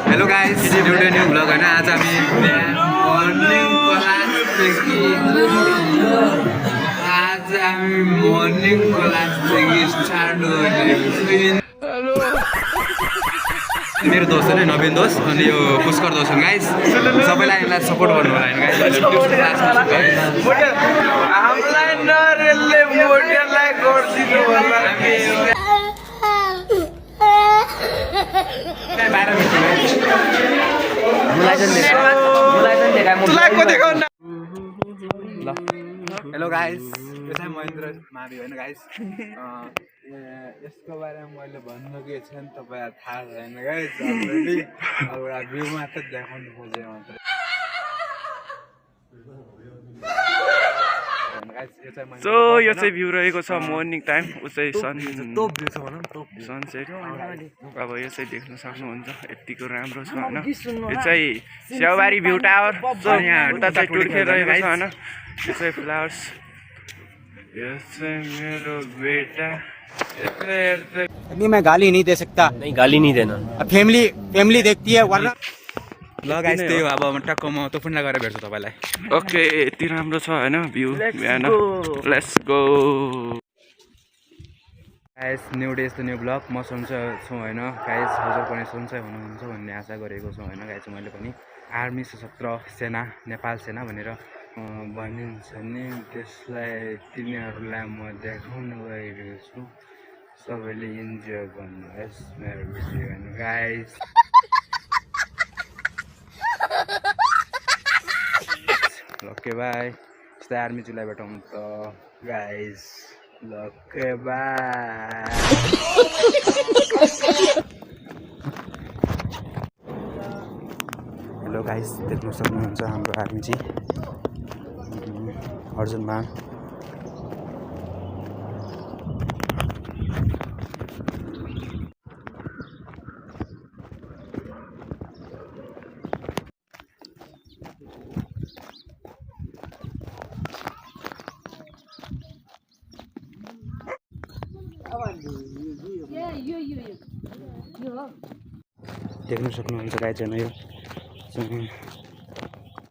Hello guys, एउटा new vlog हैन। आज हामी मर्निङ क्लास स्टार्ट गर्ने। मेरो दोस्त है नवीन दोस्त अनि यो पुष्कर दोस्त गाइस। सबैलाई यसलाई सपोर्ट गर्नु होला हैन गाइस। हामीलाई नरेलले मोडेललाई गर्दिनु होला। हेलो गाइस, यो चाहिँ महेन्द्र मावि होइन गाइस। यसको बारेमा मैले भन्नु के छ नि तपाईँलाई थाहा छैन गाइस। अलरेडी अब एउटा भ्यू मात्र देखाउनु खोजेँ मात्र। सो यो चाहिँ भ्यू रहेको छ मर्निङ टाइम। ऊ चाहिँ सनसेट। अब यो चाहिँ देख्न सक्नुहुन्छ यतिको राम्रो छ होइन। यो चाहिँ स्याउबारी भ्यू टावर। उता चाहिँ टुर्खे रहेको छ होइन। यो चाहिँ फ्लावर्स। यो चाहिँ मेरो बेटा। नहीं मैं गाली नहीं दे सकता। नहीं गाली नहीं देना। फैमिली देखती है वरना। ल गाइस, त्यही हो। अब टक्क म तोफुन्डा गएर भेट्छु तपाईँलाई। ओके, यति राम्रो छ होइन भ्यू बिहान। Let's go guys. New day यस्तो न्यू ब्लग। म सन्चै छु होइन गाइस। हजुर पनि सन्चै हुनुहुन्छ भन्ने आशा गरेको छु होइन गाइस। मैले पनि आर्मी सशस्त्र सेना, नेपाल सेना भनेर भनिन्छ नि, त्यसलाई तिनीहरूलाई म देखाउन गइरहेको छु। सबैले इन्जोय गर्नुहोस् मेरो भिडियो गाइस। Okay by. यस्तै आर्मी चुलाई भेटौँ त guys. Okay by. Hello guys, देख्न सक्नुहुन्छ हाम्रो आर्मी जी अर्जुन मान। देख्न सक्नुहुन्छ गाइस, यो